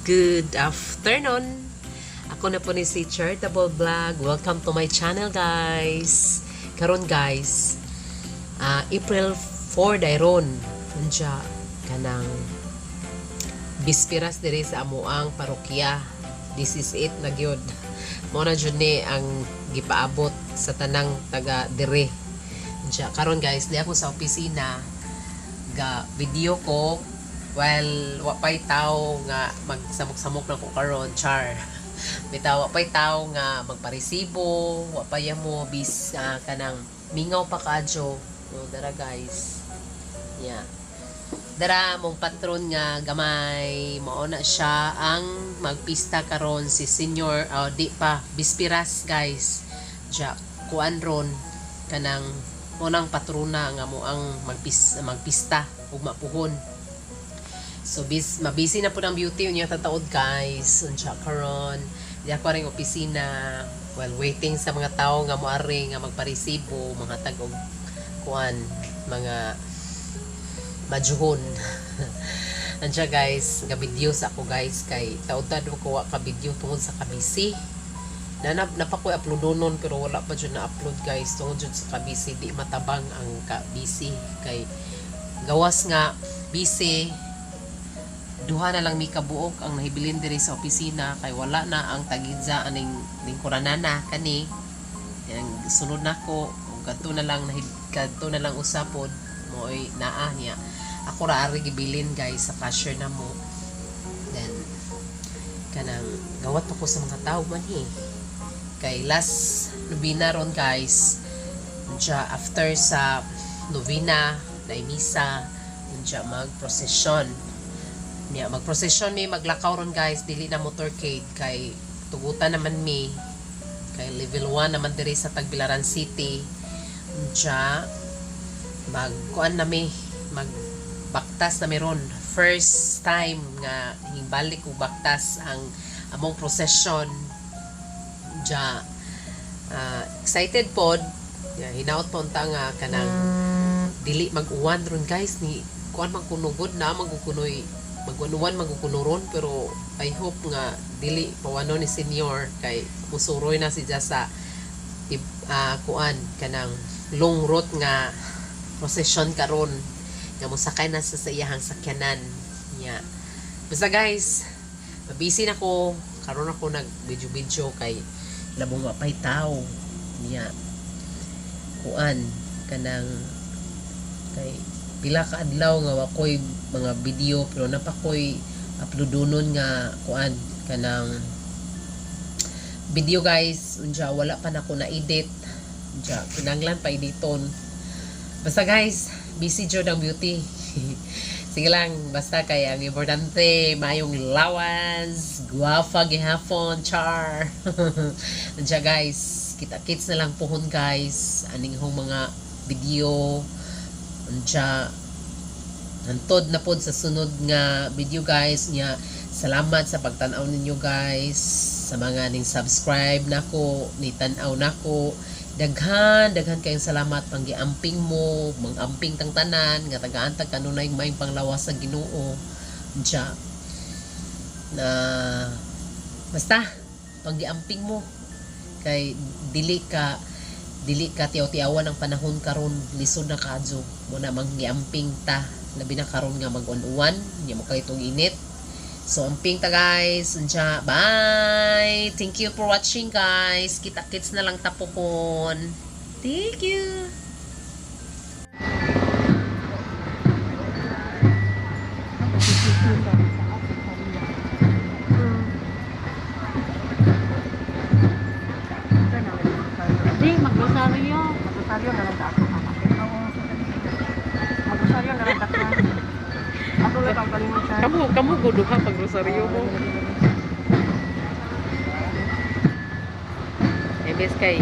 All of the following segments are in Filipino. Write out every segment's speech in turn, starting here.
Good afternoon. Ako na po ni si Charitable Vlog. Welcome to my channel, guys. Karon guys, April 4 dayron. Unja kanang bispiras diri sa amuang parokya. This is it na gyud. Mo na jud ni ang gipaabot sa tanang taga diri. Unja karon guys, di ako sa opisina ga video ko. Well, wapay tao nga magsamok-samok na ko karon, char. Bitaw wapay tao nga magparesibo, wapay mo bis kanang mingaw pa kadyo. No, dara guys. Yeah. Dara mong patron nga gamay, mao na siya ang magpista karon si senior di pa bispiras guys. Ja kuan ron kanang unang patrona nga mo ang magpista ug mapuhon. So, mabisi na po ng beauty unya tataod guys. Unsa karon di ako ring opisina while waiting sa mga tao nga moari nga magparesibo, mga tagog kuan, mga majuhon. Andiya guys, nga video sa ako guys kay taud-tad ko ka video tungod sa kabisi. Napakoy uploadonon pero wala pa jud na upload guys tungod jud sa kabisi, di matabang ang kabisi kay gawas nga busy. Duha na lang mi kabuok ang nahibilin diri sa opisina kay wala na ang tagidza aning lingkuranana kani. Yang sunod nako ug kadto na lang usapod moy naa niya. Ako ra ari gibilin guys sa cashier na mo. Then kanang gawat ko sa mga tao man kay last novena ron guys. Unja after sa novena na misa unja mag-procession. Mag-procession mi, maglakaw ron guys, dili na motorcade kay tugutan naman mi kay level 1 naman diri sa Tagbilaran City. Unja magkuan na mi, magbaktas na mi ron. First time nga himbalik og baktas ang among procession. Unja excited pod. Hinaot po unta nga kanang dili mag-uwan ron guys ni kuan magkunugod na magkukunoy magwanuan magkukunuron pero I hope nga dili pawano ni senior kay musuroy na si sa kuan kanang long route nga procession karon nga mosakay na sa iyahang sakyanan niya. Basta guys, mabisi na ko karon ako nag video kay labong mapay tao niya kuan kanang kay pila ka adlaw nga wakoy mga video pero napakoy uploadonon nga kuan kanang video guys. Unja wala pa na ko na edit, unja kinanglan pa editon. Basta guys, busy jud ang beauty. Sige lang, basta kay ang importante mayong lawas, guwafa gihapon, char. Unja guys, kita-kits na lang pohon guys aning hong mga video. Unja hantod na pod sa sunod nga video guys niya. Salamat sa pagtan-aw ninyo guys, sa mga ning subscribe nako, ni tan-aw nako. Daghan kayong salamat panggiamping mo, mangamping tang tanan nga tagaan-tag kanunay may panglawas sa Ginoo. Unja na basta panggiamping mo kay dili ka tiyaw-tiyawan ang panahon karon, lisod na kadyo mo na manggiamping ta labi na karon nga mag-uwan nya mo kalitong init. So amping ta guys. Unja bye, thank you for watching guys. Kita-kits na lang tapokon. Thank you. Magrosaryo na lang ako. Magrosaryo na lang ako. Ako lang ang kalimutan. Kamu guduha pag rosaryo mo. Ebes kay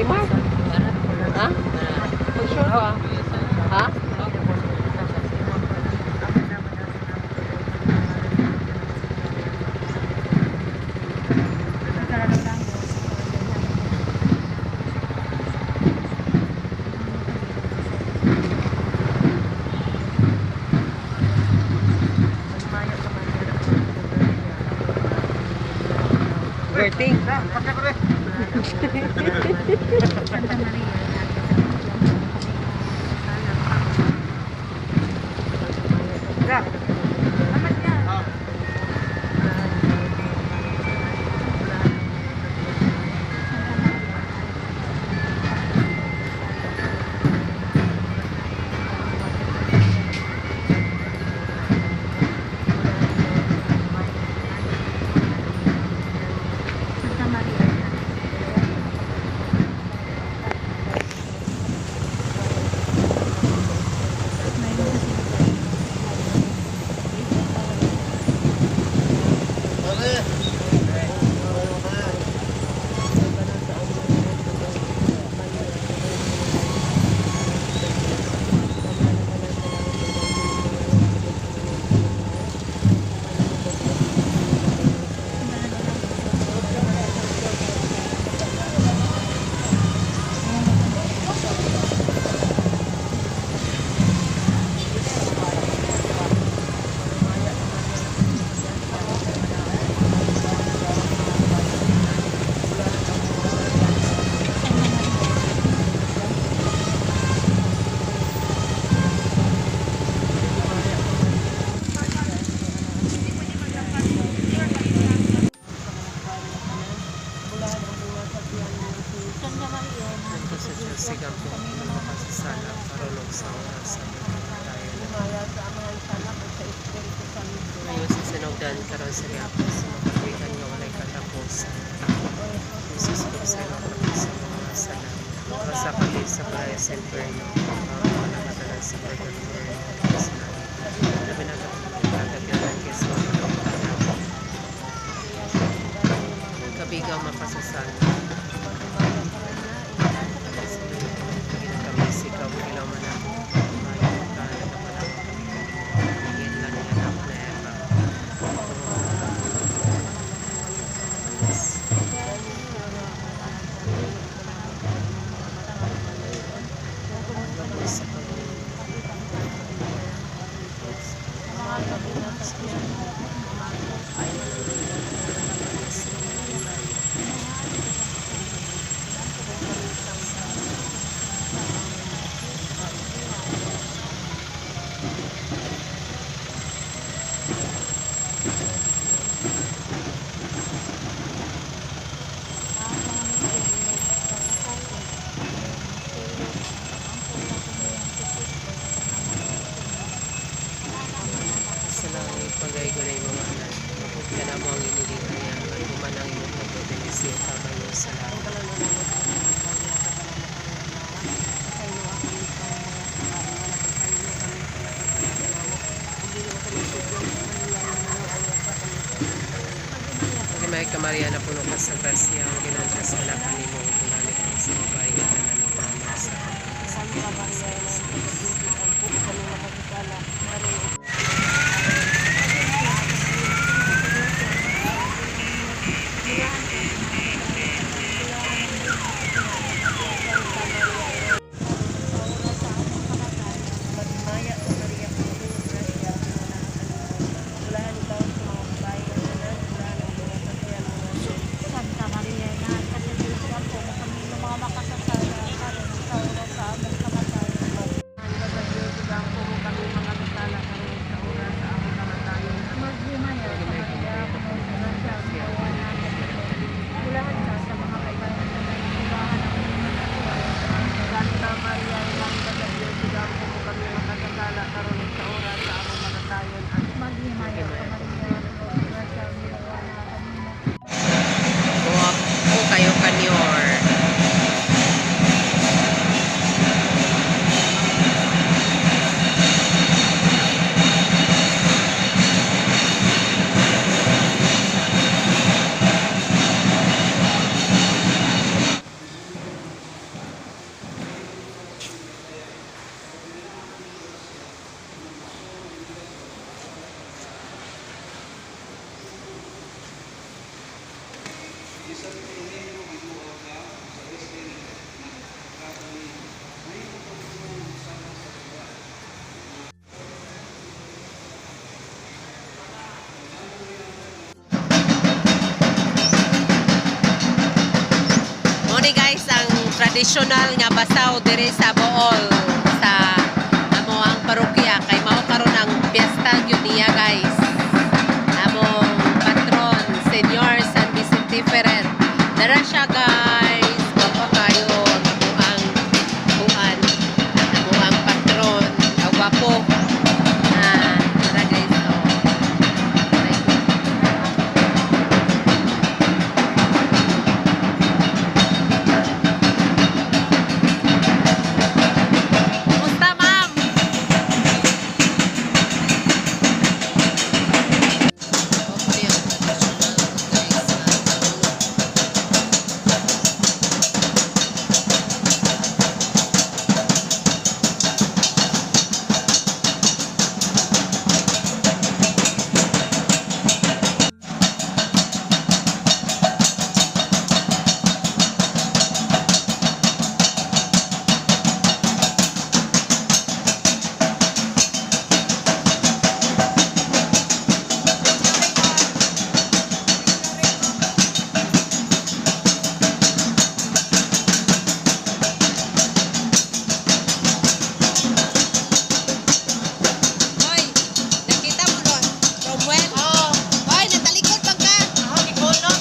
Mark? Ha? Pag-sure ka? Ha? Gerting. Nandito sa Josigan po makasasala karulog sa oras sa tayo ngayon sa sinugdan karon sa Riapos makapitan nga walay katapos Jesus ko sa mga sala basta kami sa Playa San Perno nakatalan sa Purgatorio na binatagyanan kasi kabigang makasasala kami sikaw ilaw man ako mayroon tayo na pala hingin lang yan ang pleba pagay-gulay mga anak. Mapot ka na mo ang imuling kaya magkuman ang imong pagpabilisyo kabayo sa lahat. Pag may kamarian na puno ka sa grasya ang ginantas ka na kanimo kunalik ang sa bahay na nanong pamang sa traditional nga basaw diri sa Bohol sa amoang parokya kay mao karon ang piyesta gyud niya guys. Among patron Senior San Vicente Ferrer. Dara siya guys. Baka kayo ang buwan. Amuang patron. Agwapo. Dara guys. Kumusta ma'am? Hoy, nakita mo doon? Romwell? Oo. Hoy, natalikod bang ka? Ako, ikaw no?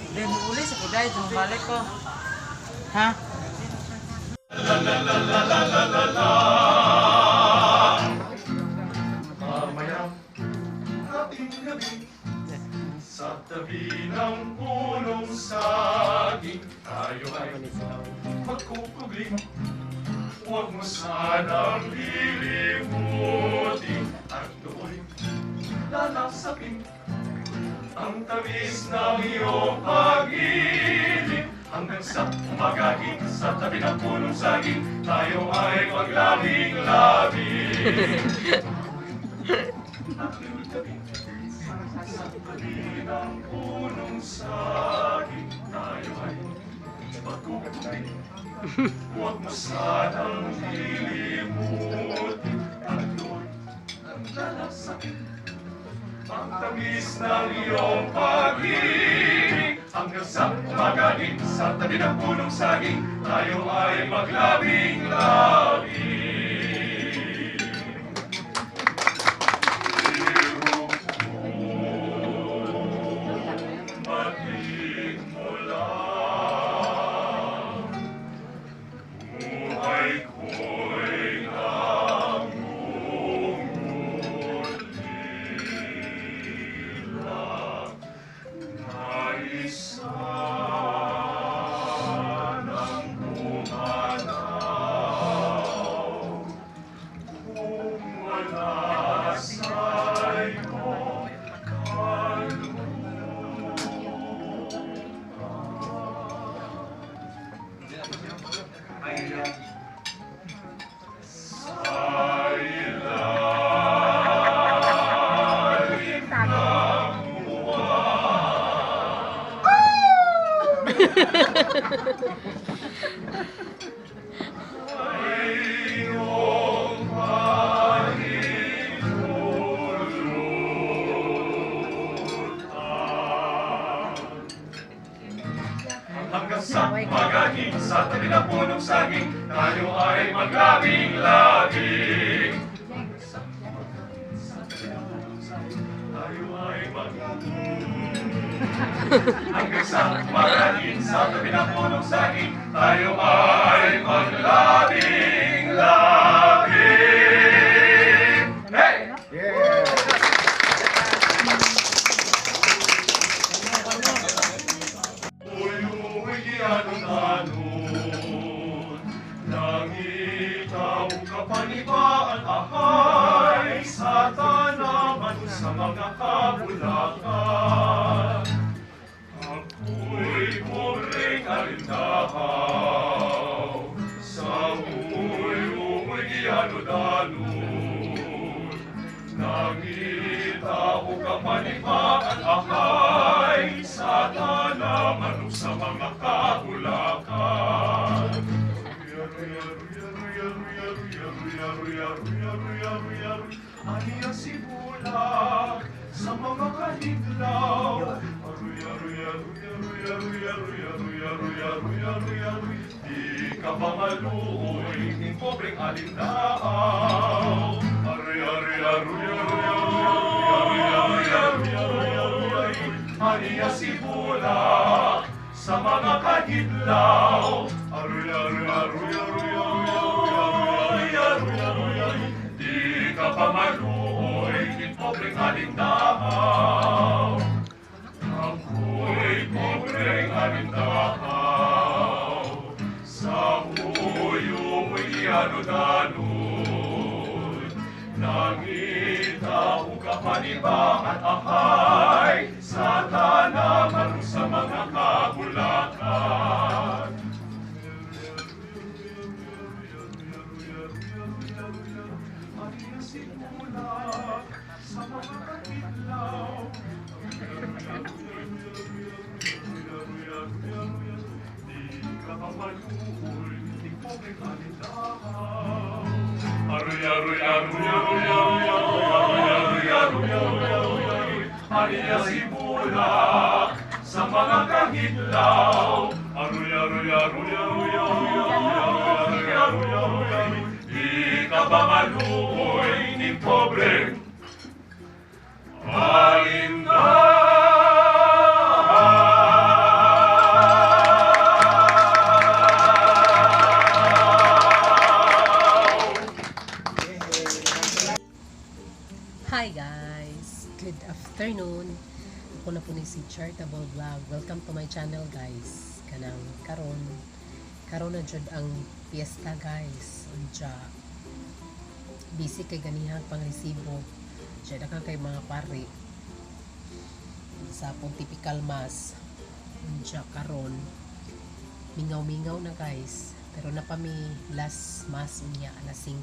Hindi mo uli sa kuday, balik ko. Ha? Mamayang ating gabi sa tabi ng punong saging tayo ay magkukubling. Huwag mo sanang lilimutin at doon lalapsapin ang tamis ng iyong pag-ibig. Hanggang sa umagahin sa tabi ng punong saging tayo ay maglabing-labing. Aking gabi sa tabi ng punong saging tayo ay magkukubling. Huwag mo sanang lilimutin at doon lalapsapin ang tamis ng iyong pag-ibig. Hanggang sa umagahin sa tabi ng punong saging tayo ay maglabing-labing. Hanggang sa magaging sa tabi ng punong saging, tayo ay maglabing-labing. Tayo ay hanggang sa magaging sa tabi ng punong saging, tayo ay maglabing-labing. Hey! Ano-ano, nangitaw kapanibaan ahay sa tanaman sa mga kabulakan. Ako'y pobreng alindahaw sa uy-uy ano-ano, nangitaw kapanibaan ahay sa tanaman sa mga kabulakan. Aniya sibulak sa mga kahiglaw. Di ka ba maluoy ng pobreng alindahaw? Aniya sibulak sa mga kahiglaw. Di ka pa maluoy ng pobreng alindahaw. Ako'y pobreng alindahaw sa uy-uy ano-danon. Nangita o kapanibangan ahay sa tanaman sa mga kabulakan. Aniya sibulak sa mga kahiglaw. Di ka pa maluoy ng pobreng alindahaw. Aniya sibulak sa mga kahiglaw. Di ka ba maluoy ng pobreng Hi guys! Good afternoon! Ako na po ni si Charitable Vlog. Welcome to my channel guys. Kanang karon na jud ang piyesta guys. Unja busy kay ganihang pangresibo. Diyan na kay mga pare sa Pontifical Mass. Unja karon mingaw-mingaw na guys. Pero na pa mi last mass niya alas 5.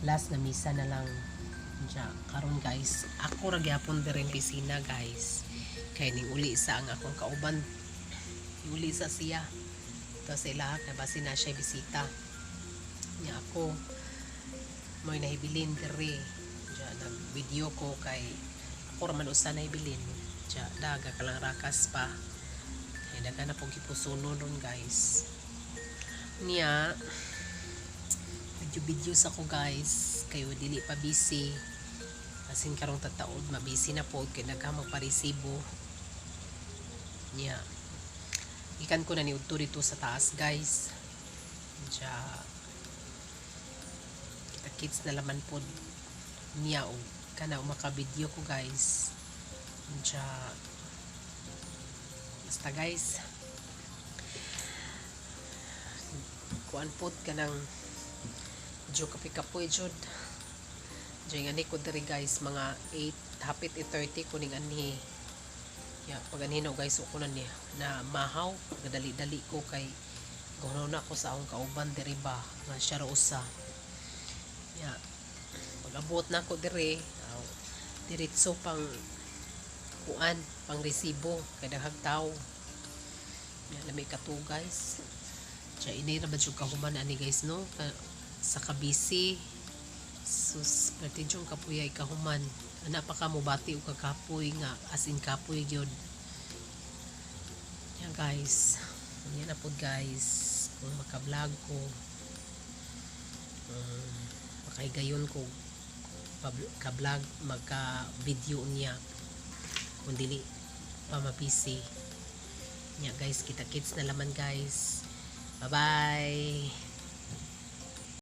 Last na misa na lang. Diya, karon guys, ako ra gyapon diri ang pisina guys. Kay ning uli sa ang akong kauban. Uli sa siya. To sila kay basi na siya bisita. Nya ako mo'y nahibilin diri. Diya, nag-video ko kay ako ra man usa nahibilin. Diya, daga ka lang rakas pa. Kay daga na pong gipusuno nun guys. Nya video sa ko guys kayo dili pa busy asin karong tataod mabisi na po kay nagka magparesibo niya ikan ko na ni udto dito sa taas guys diya kita kids na laman po niya o kana makabideo ko guys diya basta guys kuan po ka ng Diyo kapi-kapoy jud. Diyo nga ni ko diri guys mga 8 hapit 8:30 kuning anhi. Ya pag anhino guys uko na niya na mahaw gadali-dali ko kay gawon na ko sa akong kauban diri ba nga siya usa. Ya pag abot na ko diri diretso pang kuan pang resibo kay daghang tawo. Yan, lami ka to guys. Siya, ini naman yung kahuman ani guys, no? Sa kabisi. Sus, pati yung kapuya ikahuman. Anak pa ka mo bati o kakapoy nga. As in kapoy yun. Yan guys. Yan na po guys. Kung makablog ko. Makaigayon ko. Ka-vlog, magka-video niya. Kung dili pa mapisi. Yan guys, kita-kits na laman guys. Bye-bye!